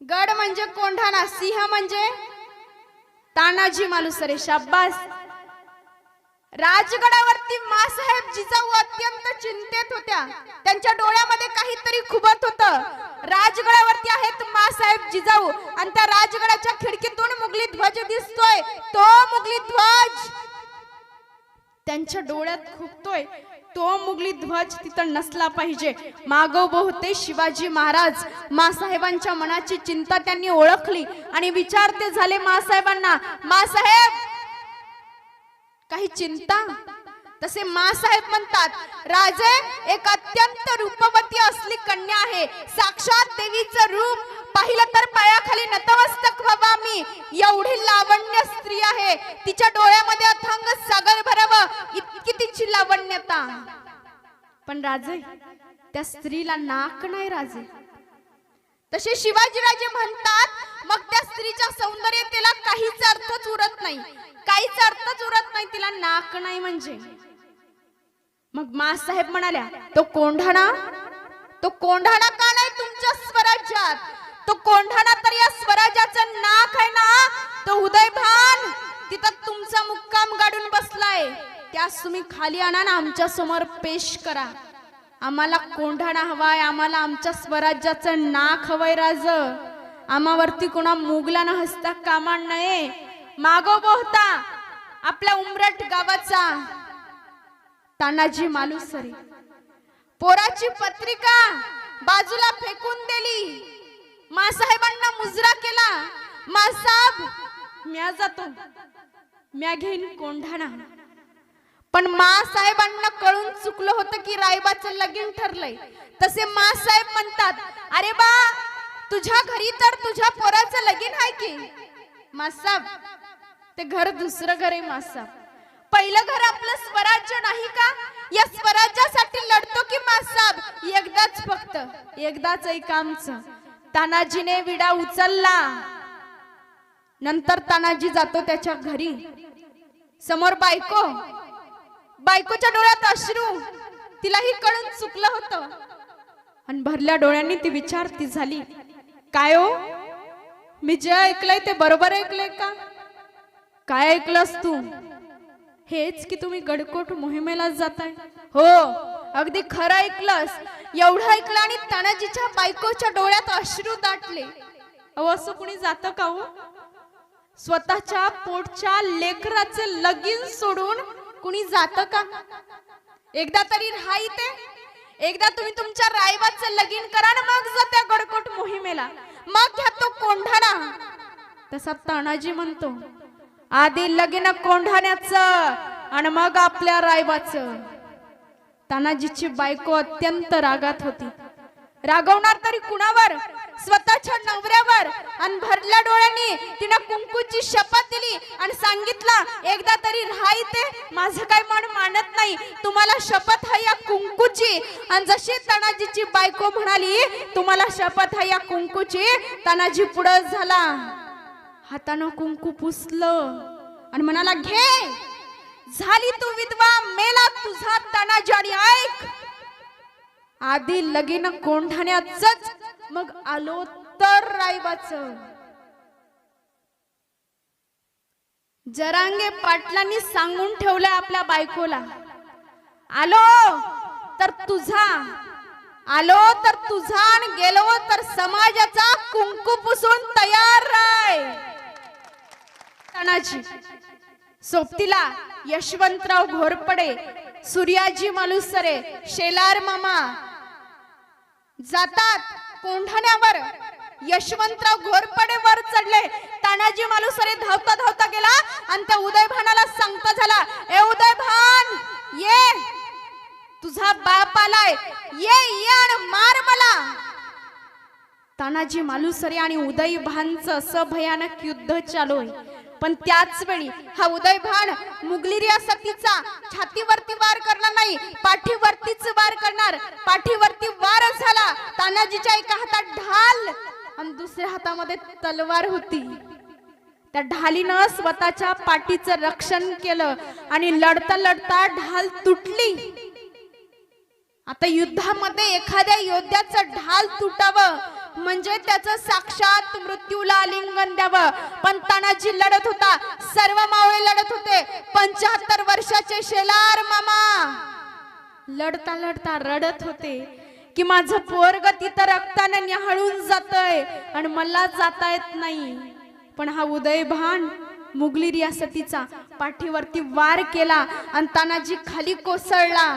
गड म्हणजे कोंढाणा, सिंह म्हणजे तानाजी मालुसरे. शाब्बास. राजगडावरती मासाहेब जिजाऊ अत्यंत चिंतेत होत्या. त्यांच्या डोळ्यामध्ये काहीतरी खुबत होतं. राजगडावरती आहेत मासाहेब जिजाऊ आणि त्या राजगडाच्या खिडकीतून मुघली ध्वज दिसतोय. तो मुघली ध्वज त्यांच्या डोळ्यात खुपतोय. तो मुघली ध्वज तिथं नसला पाहिजे. मागोबो होते शिवाजी महाराज. मासाहेबांच्या मनाची चिंता त्यांनी ओळखली आणि विचारते झाले मासाहेबांना, मासाहेब काही चिंता? तसे मासाहेब म्हणतात, राजे एक अत्यंत रूपवती असली कन्या आहे. साक्षात देवीचं रूप पाहिलं तर पायाखाली नतमस्तक व्हावा मी. एवढी लावण्य स्त्री आहे. तिच्या डोळ्यामध्ये अथांग सागर भरावं इतकी तिची लावण्यता. पण राजे त्या स्त्रीला नाक नाही राजे. तसे शिवाजीराजे म्हणतात, मग त्या स्त्रीच्या सौंदर्यतेला काहीच अर्थच उरत नाही. काहीच अर्थच उरत नाही तिला नाक नाही म्हणजे. मग मासाहेब म्हणाल्या, तो कोंढाणा का नाही तुमच्या स्वराज्यात? तो कोंढाणा तर या स्वराज्याचं नाक आहे ना. तो उदयभान तिथं तुमचा मुक्काम गाडून बसलाय. त्यास तुम्ही खाली आणा ना आमच्या समोर पेश करा. आम्हाला कोंढाणा हवाय. आम्हाला आमच्या स्वराज्याचं नाक हवंय राज. आम्हावरती कोणा मुघलानं हसता कामा नये. मागोबो होता आपल्या उमरट गावाचा तानाजी मालुसरे. पोराची पत्रिका बाजूला फेकून दिली. मासाहेबांना मुजरा केला. मासाहेब म्या जातो, म्या घेईन कोंढाणा. पण मासाहेबांना कळून चुकलं होतं की रायबाचं लगीन ठरलंय. तसे मासाहेब म्हणतात, अरे बा तुझ्या घरी तर तुझ्या पोराचं लगीन आहे की. मासाहेब ते घर दुसरं घर आहे. मासाहेब पहिलं घर आपलं स्वराज्य नाही का? या स्वराज्यासाठी लढतो की मासाहेब. एकदाच फक्त एकदाच एक आमचं. तानाजीने विडा उचलला. नंतर तानाजी जातो त्याच्या घरी. समोर बायकोच्या डोळ्यात अश्रू. तिलाही कळून चुकलं होतं आणि भरल्या डोळ्यांनी ती विचारती झाली, काय हो मी जे ऐकलंय ते बरोबर ऐकलंय का? काय ऐकलंस तू? हेच की तुम्ही गडकोट मोहिमेला जाताय. हो अगदी खरं ऐकलंस. एवढं ऐकलं आणि तानाजीच्या बायकोच्या डोळ्यात अश्रू दाटले. अहो असं कुणी जातं का हो? स्वतःच्या पोटच्या लेकराचे लगीन सोडून कुणी जातं का? एकदा तरी राहा इथे. एकदा तुम्ही तुमच्या रायबाचं लगीन करा ना मग जा त्या गडकोट मोहिमेला. मग घ्या तो कोंढाणा. तसा तानाजी म्हणतो, आधी लगीन कोंढाण्याचं आणि मग आपल्या रायबाचं. तानाजीची बायको अत्यंत रागात होती. रागवणार तरी कुणावर? स्वतःच्या नवऱ्यावर. आणि भरल्या डोळ्यांनी तिने कुंकूची शपथ दिली आणि सांगितलं, एकदा तरी राहा इथे. माझं काय मन मानत नाही. तुम्हाला शपथ आहे या कुंकूची. आणि जशी तानाजीची बायको म्हणाली, तुम्हाला शपथ आहे या कुंकूची, तानाजी पुढे झाला. हातानं कुंकू पुसलं आणि म्हणाला, घे झाली तू विधवा. मेला तुझा तानाजी. आणि ऐक, आधी लगीन कोंढाण्याचंच मग आलो तर रायबाचं. जरांगे पाटलांनी सांगून ठेवलंय आपल्या बायकोला, आलो तर तुझा, आलो तर तुझा आणि गेलो तर समाजाचा कुंकू पुसून तयार राय. तानाजी सोबतीला यशवंतराव घोरपडे, सूर्याजी मालुसरे, शेलार मामा जातात कोंढाण्यावर. यशवंतराव घोरपडे वर चढले. तानाजी मालुसरे धावता धावता गेला आणि त्या उदयभानाला सांगता झाला, ए उदयभान ये, तुझा बाप आलाय, ये ये आणि मार मला. तानाजी मालुसरे आणि उदयभानचं असं भयानक युद्ध चालू आहे. पण त्याच वेळी हा उदयभान मुघली रियासतीचा छातीवरती वार करणार नाही, पाठीवरतीच वार करणार. पाठीवरती वार झाला. तानाजीच्या एका हातात ढाल आणि दुसऱ्या हातामध्ये तलवार होती. त्या ढालीनं स्वतःच्या पाठीचं रक्षण केलं आणि लढता लढता ढाल तुटली. आता युद्धामध्ये एखाद्या योद्ध्याचं ढाल तुटावं म्हणजे त्याचं साक्षात मृत्यूला आलिंगन द्यावं. पण तानाजी लढत होता, सर्व मावळे लढत होते. 75 वर्षाचे शेलार मामा लढता लढता रडत होते की माझं पोरग तिथं रक्ताने न्याहाळून जातंय आणि मला जाता येत नाही. पण हा उदयभान मुघली रियासतीचा पाठीवरती वार केला आणि तानाजी खाली कोसळला.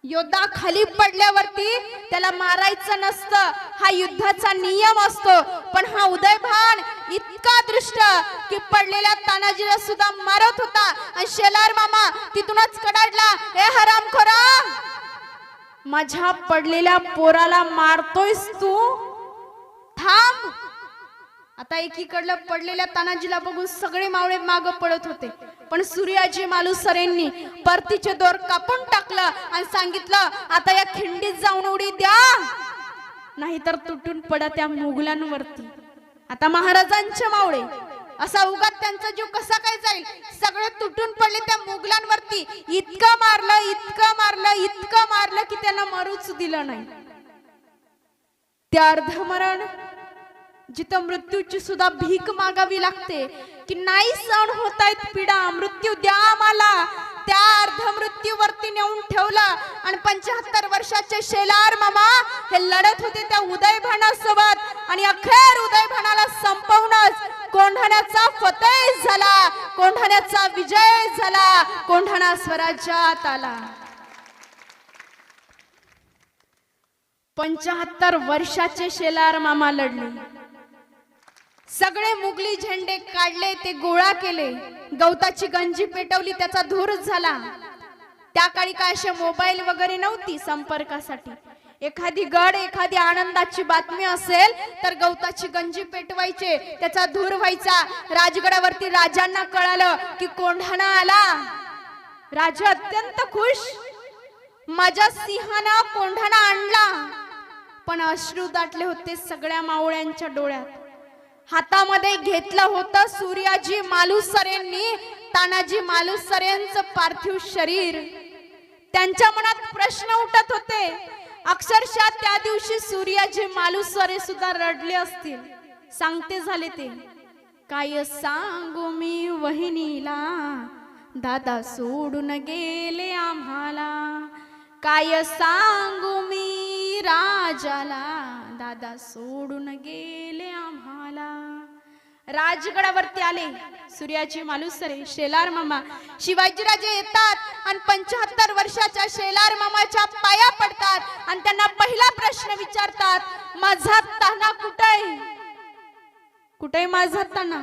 योद्धा खाली पडल्यावरती त्याला मारायचं नसतं, हा युद्धाचा नियम असतो. पण हा उदयभान इतका दृष्ट की पडलेल्या तानाजीला सुद्धा मारत होता. आणि शेलार मामा तिथूनच कडाडला, ए हरामखोरा, माझ्या पडलेल्या पोराला मारतोयस तू, थांब. आता एकीकडलं पडलेल्या तानाजीला बघून सगळे मावळे माग पडत होते. पण सूर्याजी मालुसरेंनी परतीचे दोर कापून टाकलं आणि सांगितलं, आता या खिंडीत जाऊन उडी द्या, नाहीतर तुटून पडा त्या मुघलांवरती. आता महाराजांचे मावळे असा उगाच त्यांचा जीव कसा काय जाईल, सगळे तुटून पडले त्या मुघलांवरती. इतकं मारलं, इतकं मारलं, इतकं मारलं की त्यांना मरूच दिलं नाही. त्या अर्धमरण जिथं मृत्यूची सुद्धा भीक मागावी लागते की नाही सहन होतायत पीडा, मृत्यू द्या आम्हाला, त्या अर्धमृत्यूवरती नेऊन ठेवला. आणि 75 वर्षाचे शेलार मामा हे लढत होते त्या उदयभानासोबत. आणि अखेर उदयभानाला संपवूनच कोंढाण्याचा फतेह झाला, कोंढाण्याचा विजय झाला, कोंढाणा स्वराज्यात आला. 75 वर्षाचे शेलार मामा लढले. सगळे मुघली झेंडे काढले, ते गोळा केले, गवताची गंजी पेटवली, त्याचा धूर झाला. त्या काळी काय असे मोबाईल वगैरे नव्हती संपर्कासाठी. एखादी गड, एखादी आनंदाची बातमी असेल तर गवताची गंजी पेटवायचे, त्याचा धूर व्हायचा. राजगडावरती राजांना कळालं की कोंढाणा आला. राजा अत्यंत खुश, माझ्या सिंहाना कोंढाणा आणला. पण अश्रू दाटले होते सगळ्या मावळ्यांच्या डोळ्यात. हातामध्ये घेतलं होतं सूर्याजी मालुसरेंनी तानाजी मालुसरेंचं पार्थिव शरीर. त्यांच्या मनात प्रश्न उठत होते. अक्षरशः त्या दिवशी सूर्याजी मालुसरे सुद्धा रडले असतील. सांगते झाले ते, काय सांगू मी वहिनीला, दादा सोडून गेले आम्हाला. काय सांगू मी राजाला, दादा सोडून गेले आम्हाला. राजगडावरती आले सूर्याजी मालुसरे, शेलार मामा. शिवाजीराजे येतात आणि 75 वर्षाच्या शेलार मामाच्या पाया पडतात आणि त्यांना पहिला प्रश्न विचारतात, माझा ताना कुठे, कुठे माझा ताना.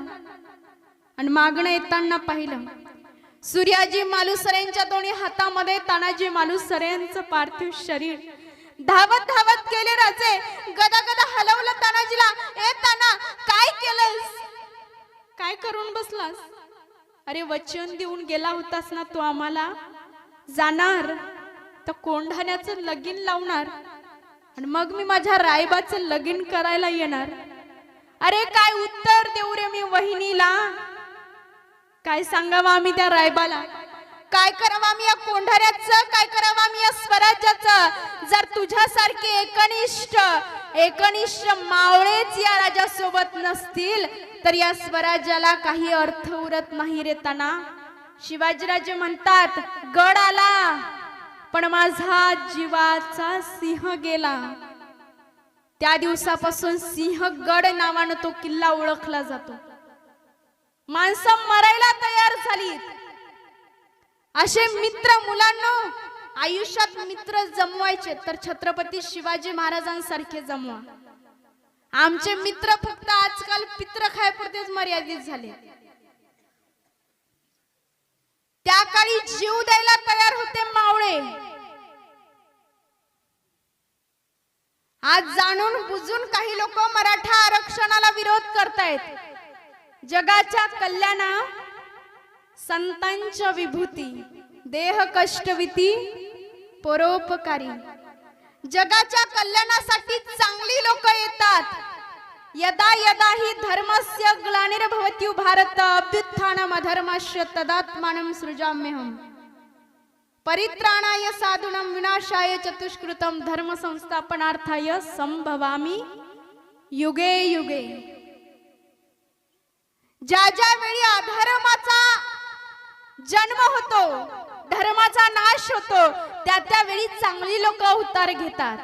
आणि मागणं येताना पाहिलं सूर्याजी मालुसरेंच्या दोन्ही हातामध्ये तानाजी मालुसरेंचं पार्थिव शरीर. धावत धावत गेले राजे, गदा गदा हलवलं तानाजीला, ए ताना काय केलंस, काय करून बसलास. अरे वचन देऊन गेला होतास ना तू आम्हाला, जाणार तर कोंढाण्याचं लगीन लावणार आणि मग मी माझ्या रायबाचं लगीन करायला येणार. अरे काय उत्तर देऊ रे मी वहिनीला, काय सांगावं आम्ही त्या रायबाला, काय करावं आम्ही या कोंढाण्याचं, काय करावं आम्ही या स्वराज्याचं. जर तुझ्यासारखे एकनिष्ठ मावळेच या राजासोबत नसतील तर या स्वराज्याला काही अर्थ उरत नाही रे ताना. शिवाजीराजे म्हणतात, गड आला पण माझा जीवाचा सिंह गेला. त्या दिवसापासून सिंहगड नावानं तो किल्ला ओळखला जातो. माणसं मरायला तयार झाली. असे मित्र मुलांना आयुष्यात मित्र जमवायचे तर छत्रपती शिवाजी महाराजांसारखे जमवा. आमचे मित्र फक्त आजकाल पित्र खायपुरतेच मर्यादित झाले. त्या काळी जीव द्यायला तयार होते मावळे. आज जाणून बुजून काही लोक मराठा आरक्षणाला विरोध करतायत. जगाच्या कल्याणा संतांच्या विभूती, देह कष्टविती परोपकारी. जगाच्या कल्याणासाठी चांगली लोक येतात. यदा यदा हि धर्मस्य ग्लानिर्भवति भारत अभ्युत्थानम् अधर्मस्य तदात्मानं सृजाम्यहम्. परित्राणाय साधूनां विनाशाय चतुष्कृतं धर्म संस्थापनार्थाय संभवामी युगे युगे. ज्या ज्या वेळी अधर्माचा जन्म होतो, धर्माचा नाश होतो, त्या त्या वेळी चांगली लोक अवतार घेतात.